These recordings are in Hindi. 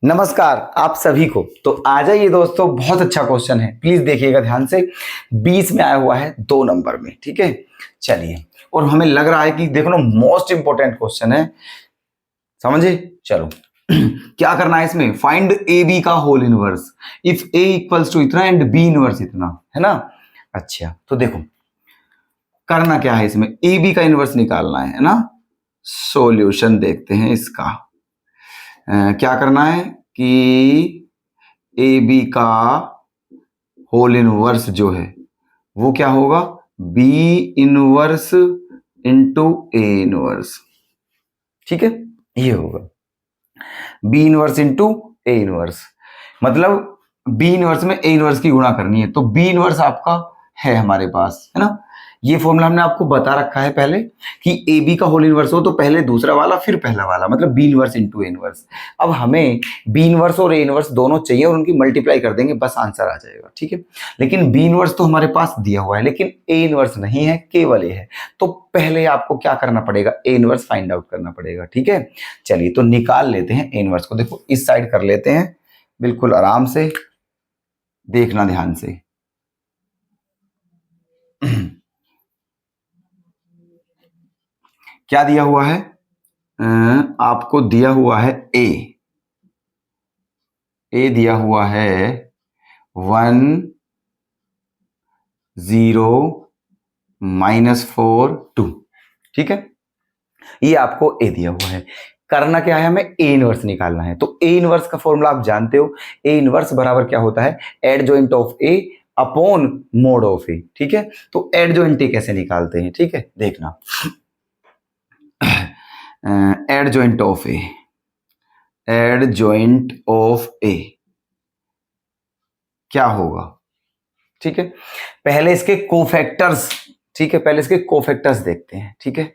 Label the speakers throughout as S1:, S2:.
S1: नमस्कार आप सभी को। तो आ जाइए दोस्तों, बहुत अच्छा क्वेश्चन है, प्लीज देखिएगा ध्यान से। 20 में आया हुआ है 2 नंबर में, ठीक है। चलिए, और हमें लग रहा है कि देखो ना, मोस्ट इंपोर्टेंट क्वेश्चन है, समझे। चलो क्या करना है इसमें, फाइंड ए बी का whole inverse if A equals to इतना एंड बी इनवर्स इतना, है ना। अच्छा, तो देखो करना क्या है इसमें, ए बी का इनवर्स निकालना है ना। सॉल्यूशन देखते हैं इसका। क्या करना है कि ए बी का होल इनवर्स जो है वो क्या होगा, B inverse into A inverse, ठीक है। ये होगा B inverse into A inverse, मतलब बी इनवर्स में ए इनवर्स की गुणा करनी है। तो बी इनवर्स आपका है हमारे पास, है ना। ये फॉर्मूला हमने आपको बता रखा है पहले कि ए बी का होल इनवर्स हो तो पहले दूसरा वाला फिर पहला वाला, मतलब B inverse into A inverse. अब हमें बी इनवर्स और ए इनवर्स दोनों चाहिए और उनकी मल्टीप्लाई कर देंगे, बस आंसर आ जाएगा, ठीक है। लेकिन बी इनवर्स तो हमारे पास दिया हुआ है, लेकिन ए इनवर्स नहीं है, केवल ए है। तो पहले आपको क्या करना पड़ेगा, ए इनवर्स फाइंड आउट करना पड़ेगा, ठीक है। चलिए तो निकाल लेते हैं ए इनवर्स को। देखो इस साइड कर लेते हैं, बिल्कुल आराम से देखना ध्यान से। क्या दिया हुआ है, आपको दिया हुआ है ए दिया हुआ है 1 0 -4 2, ठीक है। ये आपको ए दिया हुआ है। करना क्या है, हमें ए इनवर्स निकालना है। तो ए इनवर्स का फॉर्मूला आप जानते हो, ए इनवर्स बराबर क्या होता है, adjoint of A upon mod of A, ठीक है। तो एडजॉइंट ए कैसे निकालते हैं, ठीक है, देखना। Adjoint of A, adjoint of A क्या होगा, ठीक है। पहले इसके कोफैक्टर्स, ठीक है, पहले इसके कोफैक्टर्स देखते हैं, ठीक है।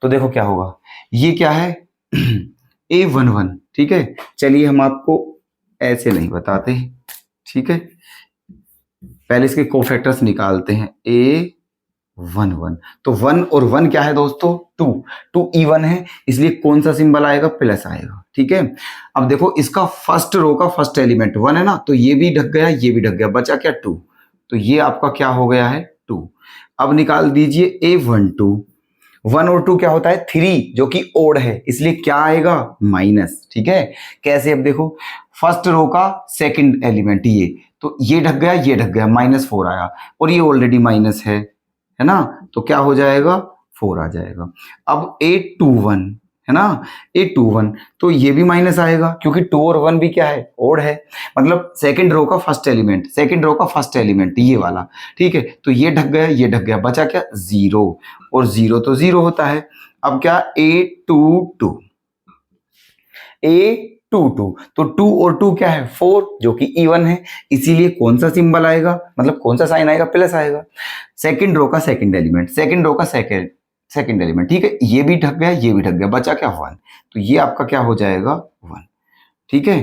S1: तो देखो क्या होगा, ये क्या है A11, ठीक है। चलिए हम आपको ऐसे नहीं बताते, ठीक है, पहले इसके कोफैक्टर्स निकालते हैं। A11, तो 1 और 1 क्या है दोस्तों, 2 इवन है, इसलिए कौन सा सिंबल आएगा, प्लस आएगा, ठीक है। अब देखो इसका फर्स्ट रो का फर्स्ट एलिमेंट 1 है ना, तो ये भी ढक गया, ये भी ढक गया, बचा क्या 2, तो ये आपका क्या हो गया है 2। अब निकाल दीजिए A12, 1 और 2 क्या होता है 3, जो कि ओड है, इसलिए क्या आएगा माइनस, ठीक है। कैसे, अब देखो फर्स्ट रो का सेकंड एलिमेंट ये, तो ये ढक गया, ये ढक गया, -4 आया, और ये ऑलरेडी माइनस है ना, तो क्या हो जाएगा 4 आ जाएगा। अब A21 है ना, A21, तो ये भी माइनस आएगा क्योंकि 2 और 1 भी क्या है, ओड है, मतलब सेकंड रो का फर्स्ट एलिमेंट ये वाला, ठीक है। तो ये ढक गया, ये ढक गया, बचा क्या 0, और 0 तो 0 होता है। अब क्या A22, तो 2 और 2 क्या है 4, जो कि इवन है, इसीलिए कौन सा सिंबल आएगा, मतलब कौन सा साइन आएगा, प्लस आएगा। सेकंड रो का सेकंड एलिमेंट, ठीक है, ये भी ढक गया, ये भी ढक गया, बचा क्या 1, तो ये आपका क्या हो जाएगा 1, ठीक है।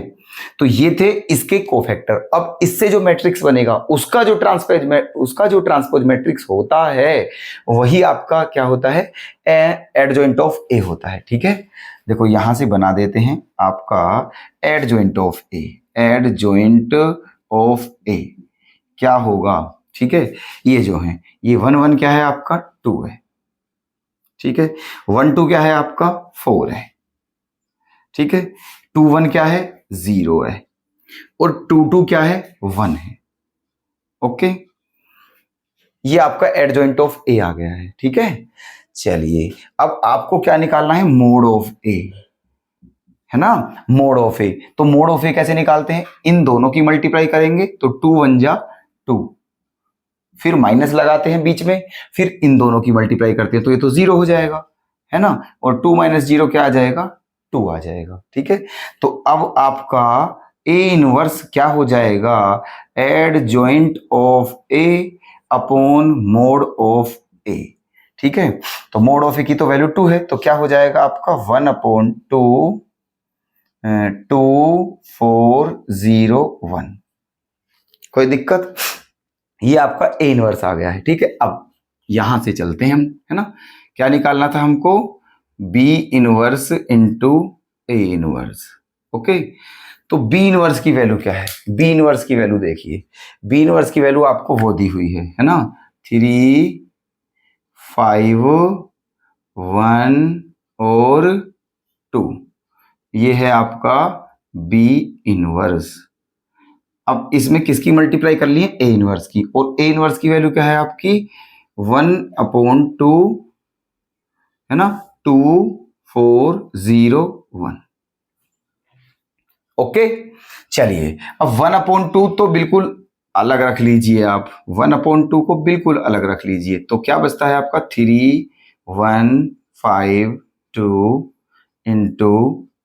S1: तो ये थे इसके कोफैक्टर। अब इससे जो मैट्रिक्स बनेगा उसका जो ट्रांसपोज मैट्रिक्स होता है वही आपका क्या होता है, एडजॉइंट ऑफ ए होता है, ठीक है। देखो यहां से बना देते हैं आपका एडजॉइंट ऑफ ए क्या होगा, ठीक है। ये जो है ये 1 1 क्या है आपका 2 है, ठीक है। 1 2 क्या है आपका 4 है, ठीक है। 2 1 क्या है 0 है, और 2 2 क्या है 1 है, ओके। ये आपका एडजॉइंट ऑफ ए आ गया है, ठीक है। चलिए अब आपको क्या निकालना है, मोड ऑफ ए, है ना, मोड ऑफ ए। तो मोड ऑफ ए कैसे निकालते हैं, इन दोनों की मल्टीप्लाई करेंगे, तो 2 1 जा 2, फिर माइनस लगाते हैं बीच में, फिर इन दोनों की मल्टीप्लाई करते हैं तो ये तो 0 हो जाएगा, है ना, और 2 - 0 क्या आ जाएगा 2 आ जाएगा, ठीक है। तो अब आपका ए इनवर्स क्या हो जाएगा, adjoint of A upon mod of A, ठीक है। तो मोड ऑफ ए की तो वैल्यू 2 है, तो क्या हो जाएगा आपका 1/2 2401। कोई दिक्कत, ये आपका ए इनवर्स आ गया है, ठीक है। अब यहां से चलते हैं हम, है ना, क्या निकालना था हमको, B inverse into A inverse, okay. तो बी इनवर्स की वैल्यू क्या है? बी इनवर्स की वैल्यू देखिए, बी इनवर्स की वैल्यू आपको वो दी हुई है ना, 3, 5, 1 और 2, ये है आपका बी इनवर्स। अब इसमें किसकी मल्टीप्लाई कर ली है? ए इनवर्स की। और ए इनवर्स की वैल्यू क्या है आपकी? 1/2 है ना, 2, 4, 0, 1। ओके, चलिए अब 1/2 तो बिल्कुल अलग रख लीजिए आप, 1/2 को बिल्कुल अलग रख लीजिए। तो क्या बचता है आपका? 3, 1, 5, 2 इंटू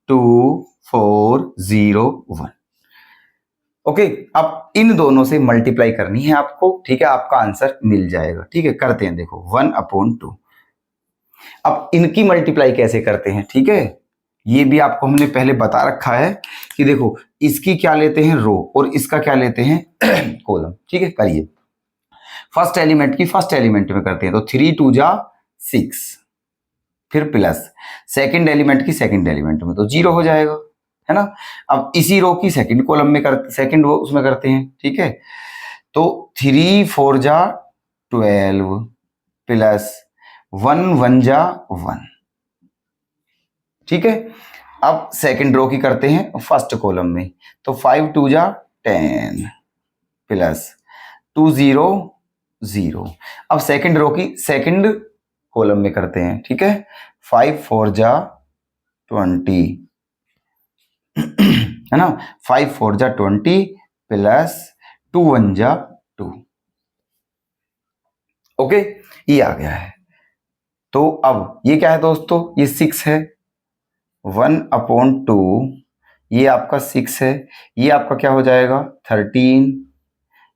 S1: 2, 4, 0, 1। ओके, अब इन दोनों से मल्टीप्लाई करनी है आपको, ठीक है, आपका आंसर मिल जाएगा। ठीक है, करते हैं, देखो 1/2। अब इनकी मल्टीप्लाई कैसे करते हैं? ठीक है, ये भी आपको हमने पहले बता रखा है कि देखो इसकी क्या लेते हैं? रो, और इसका क्या लेते हैं? कॉलम। ठीक है, करिए। फर्स्ट एलिमेंट की फर्स्ट एलिमेंट में करते हैं, तो 3 2 जा 6, फिर प्लस सेकंड एलिमेंट की सेकंड एलिमेंट में, तो 0 हो जाएगा, है ना। अब इसी रो की सेकंड कॉलम में करते, सेकंड वो उसमें करते हैं। ठीक है, तो 3 4 जा 12 प्लस 1 1 जा 1। ठीक है, अब सेकंड रो की करते हैं फर्स्ट कॉलम में, तो 5 2 जा 10 प्लस 2 0 0। अब सेकंड रो की सेकंड कॉलम में करते हैं। ठीक है, 5 4 जा 20 है ना, 5 4 जा 20 प्लस 2 1 जा 2। ओके, ये आ गया है। तो अब ये क्या है दोस्तों? ये 6 है, 1/2 ये आपका 6 है, ये आपका क्या हो जाएगा? 13,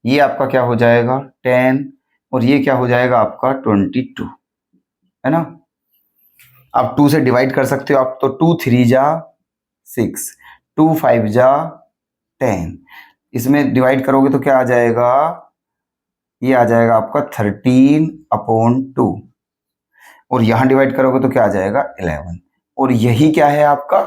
S1: ये आपका क्या हो जाएगा? 10, और ये क्या हो जाएगा आपका? 22, है ना। आप 2 से डिवाइड कर सकते हो आप, तो 2 3 जा 6, 2 5 जा 10, इसमें डिवाइड करोगे तो क्या आ जाएगा? ये आ जाएगा आपका 13/2, और यहां डिवाइड करोगे तो क्या आ जाएगा? 11, और यही क्या है आपका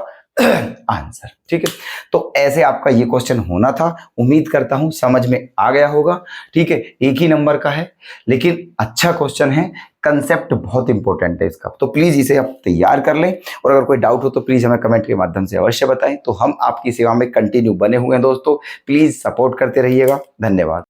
S1: आंसर। ठीक है, तो ऐसे आपका ये क्वेश्चन होना था। उम्मीद करता हूं समझ में आ गया होगा। ठीक है, एक ही नंबर का है, लेकिन अच्छा क्वेश्चन है, कंसेप्ट बहुत इंपॉर्टेंट है इसका, तो प्लीज इसे आप तैयार कर लें। और अगर कोई डाउट हो तो प्लीज हमें कमेंट के माध्यम से अवश्य बताएं। तो हम आपकी सेवा में कंटिन्यू बने हुए हैं दोस्तों, प्लीज सपोर्ट करते रहिएगा। धन्यवाद।